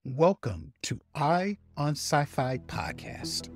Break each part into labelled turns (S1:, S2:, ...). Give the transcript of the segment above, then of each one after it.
S1: Welcome to EYE on Sci-Fi podcast.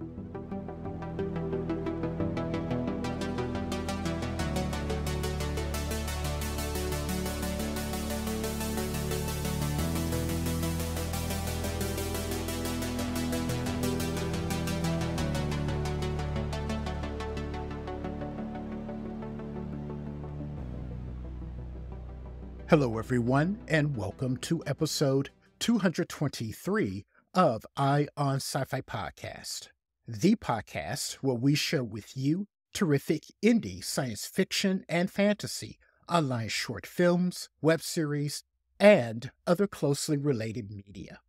S1: Hello, everyone, and welcome to episode 223 of EYE on Sci-Fi podcast, the podcast where we share with you terrific indie science fiction and fantasy, online short films, web series, and other closely related media.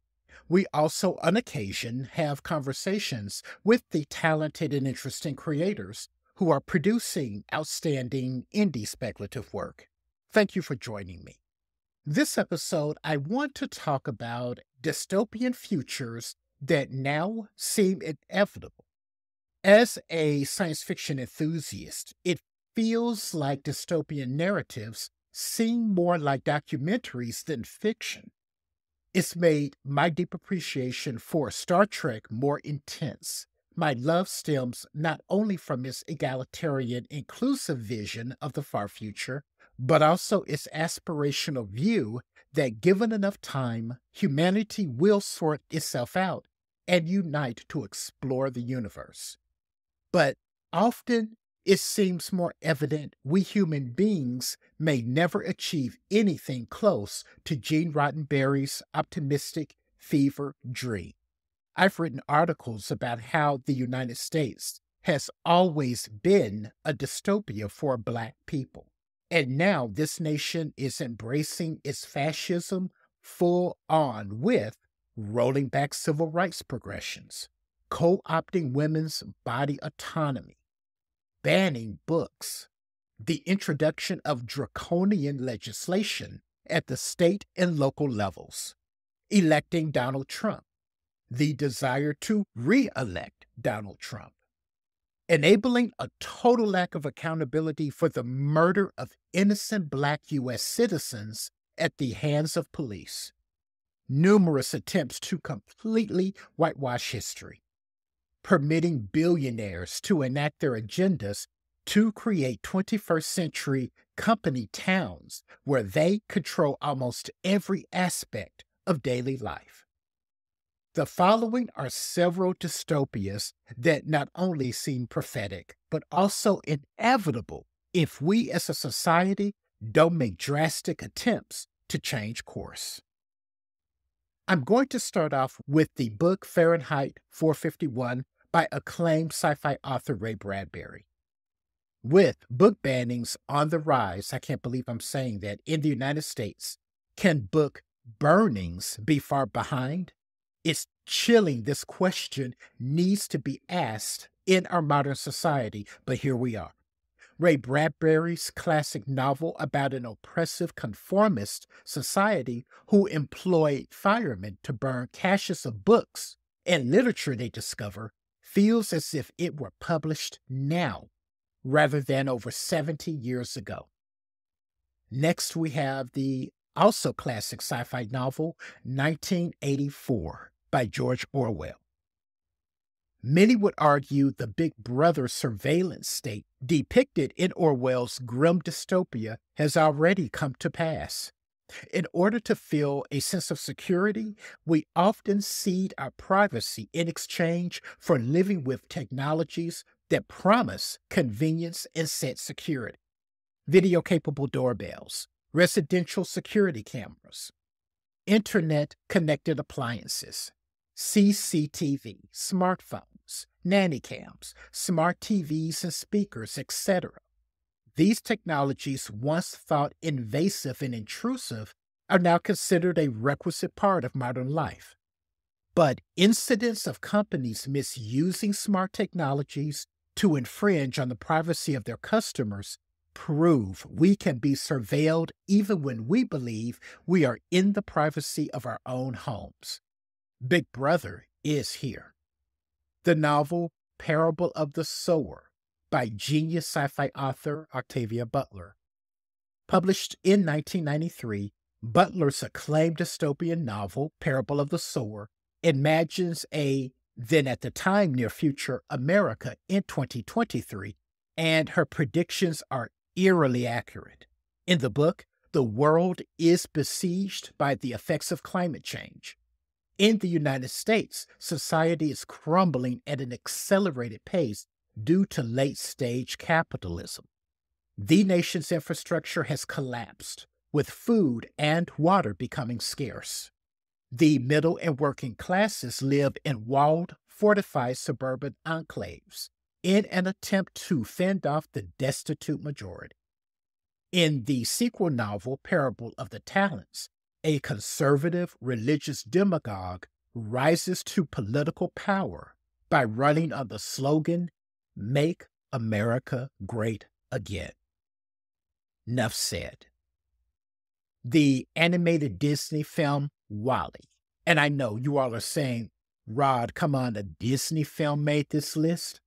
S1: We also, on occasion, have conversations with the talented and interesting creators who are producing outstanding indie speculative work. Thank you for joining me. This episode, I want to talk about dystopian futures that now seem inevitable. As a science fiction enthusiast, it feels like dystopian narratives seem more like documentaries than fiction. It's made my deep appreciation for Star Trek more intense. My love stems not only from its egalitarian, inclusive vision of the far future, but also its aspirational view that given enough time, humanity will sort itself out and unite to explore the universe. But often it seems more evident we human beings may never achieve anything close to Gene Roddenberry's optimistic fever dream. I've written articles about how the United States has always been a dystopia for Black people. And now this nation is embracing its fascism full on with rolling back civil rights progressions, co-opting women's body autonomy, banning books, the introduction of draconian legislation at the state and local levels, electing Donald Trump, the desire to re-elect Donald Trump, enabling a total lack of accountability for the murder of innocent Black U.S. citizens at the hands of police, numerous attempts to completely whitewash history, permitting billionaires to enact their agendas to create 21st century company towns where they control almost every aspect of daily life. The following are several dystopias that not only seem prophetic, but also inevitable if we as a society don't make drastic attempts to change course. I'm going to start off with the book Fahrenheit 451 by acclaimed sci-fi author Ray Bradbury. With book bannings on the rise, I can't believe I'm saying that, in the United States, can book burnings be far behind? It's chilling this question needs to be asked in our modern society, but here we are. Ray Bradbury's classic novel about an oppressive conformist society who employed firemen to burn caches of books and literature they discover feels as if it were published now rather than over 70 years ago. Next, we have the also classic sci-fi novel 1984 by George Orwell. Many would argue the Big Brother surveillance state depicted in Orwell's grim dystopia has already come to pass. In order to feel a sense of security, we often cede our privacy in exchange for living with technologies that promise convenience and set security. Video-capable doorbells, residential security cameras, internet-connected appliances, CCTV, smartphones, nanny cams, smart TVs and speakers, etc. These technologies, once thought invasive and intrusive, are now considered a requisite part of modern life. But incidents of companies misusing smart technologies to infringe on the privacy of their customers prove we can be surveilled even when we believe we are in the privacy of our own homes. Big Brother is here. The novel Parable of the Sower by genius sci-fi author Octavia Butler, published in 1993, Butler's acclaimed dystopian novel, Parable of the Sower, imagines a then at the time near future America in 2023, and her predictions are eerily accurate. In the book, the world is besieged by the effects of climate change. In the United States, society is crumbling at an accelerated pace due to late-stage capitalism. The nation's infrastructure has collapsed, with food and water becoming scarce. The middle and working classes live in walled, fortified suburban enclaves in an attempt to fend off the destitute majority. In the sequel novel, Parable of the Talents, a conservative religious demagogue rises to political power by running on the slogan, "Make America Great Again." Enough said. The animated Disney film WALL-E. And I know you all are saying, Rod, come on, a Disney film made this list?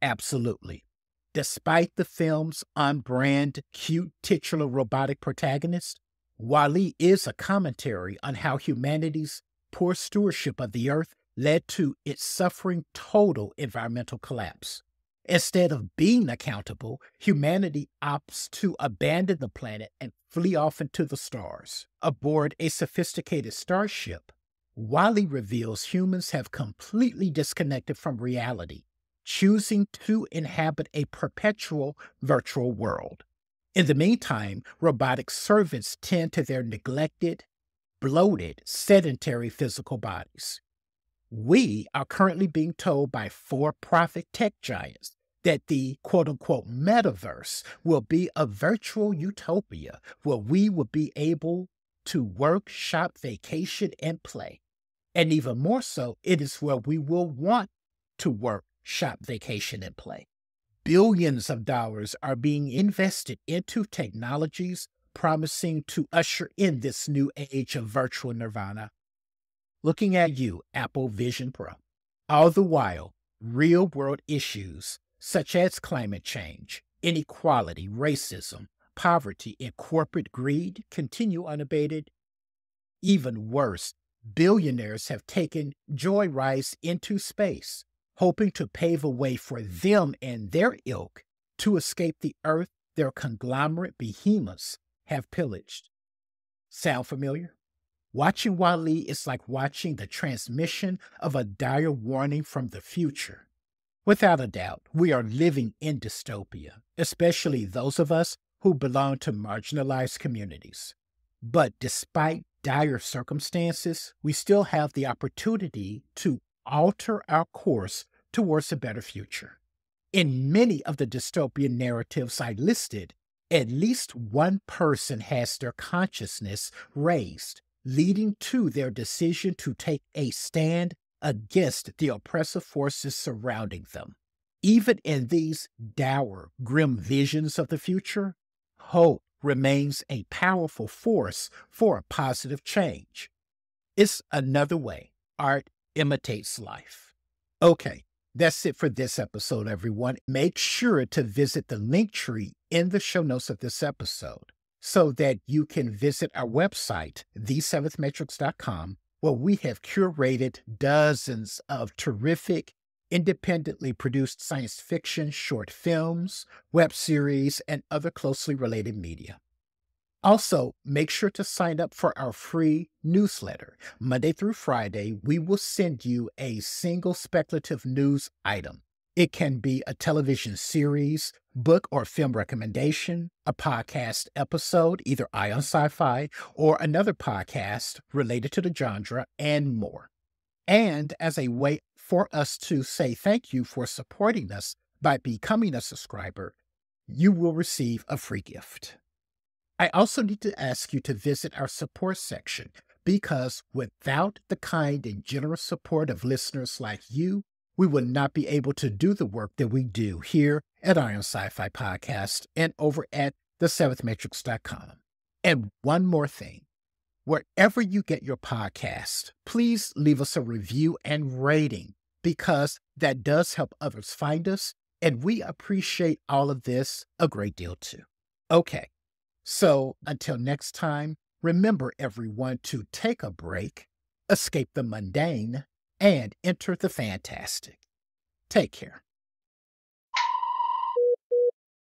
S1: Absolutely. Despite the film's on-brand, cute titular robotic protagonist, WALL-E is a commentary on how humanity's poor stewardship of the earth led to its suffering total environmental collapse. Instead of being accountable, humanity opts to abandon the planet and flee off into the stars. Aboard a sophisticated starship, WALL-E reveals humans have completely disconnected from reality, choosing to inhabit a perpetual virtual world. In the meantime, robotic servants tend to their neglected, bloated, sedentary physical bodies. We are currently being told by for-profit tech giants that the quote-unquote metaverse will be a virtual utopia where we will be able to work, shop, vacation, and play. And even more so, it is where we will want to work, shop, vacation, and play. Billions of dollars are being invested into technologies promising to usher in this new age of virtual nirvana. Looking at you, Apple Vision Pro. All the while, real-world issues such as climate change, inequality, racism, poverty, and corporate greed continue unabated. Even worse, billionaires have taken joyrides into space, hoping to pave a way for them and their ilk to escape the earth their conglomerate behemoths have pillaged. Sound familiar? Watching WALL-E is like watching the transmission of a dire warning from the future. Without a doubt, we are living in dystopia, especially those of us who belong to marginalized communities. But despite dire circumstances, we still have the opportunity to alter our course towards a better future. In many of the dystopian narratives I listed, at least one person has their consciousness raised, leading to their decision to take a stand against the oppressive forces surrounding them. Even in these dour, grim visions of the future, hope remains a powerful force for a positive change. It's another way art imitates life. Okay, that's it for this episode, everyone. Make sure to visit the link tree in the show notes of this episode so that you can visit our website, the7thmetrics.com, where we have curated dozens of terrific, independently produced science fiction short films, web series, and other closely related media. Also, make sure to sign up for our free newsletter. Monday through Friday, we will send you a single speculative news item. It can be a television series, book or film recommendation, a podcast episode, either EYE on Sci-Fi or another podcast related to the genre, and more. And as a way for us to say thank you for supporting us by becoming a subscriber, you will receive a free gift. I also need to ask you to visit our support section because without the kind and generous support of listeners like you, we would not be able to do the work that we do here at EYE on Sci-Fi Podcast and over at the7thmetrics.com. And one more thing, wherever you get your podcast, please leave us a review and rating because that does help others find us, and we appreciate all of this a great deal too. Okay, so until next time, Remember, everyone, to take a break, escape the mundane, and enter the fantastic. Take care.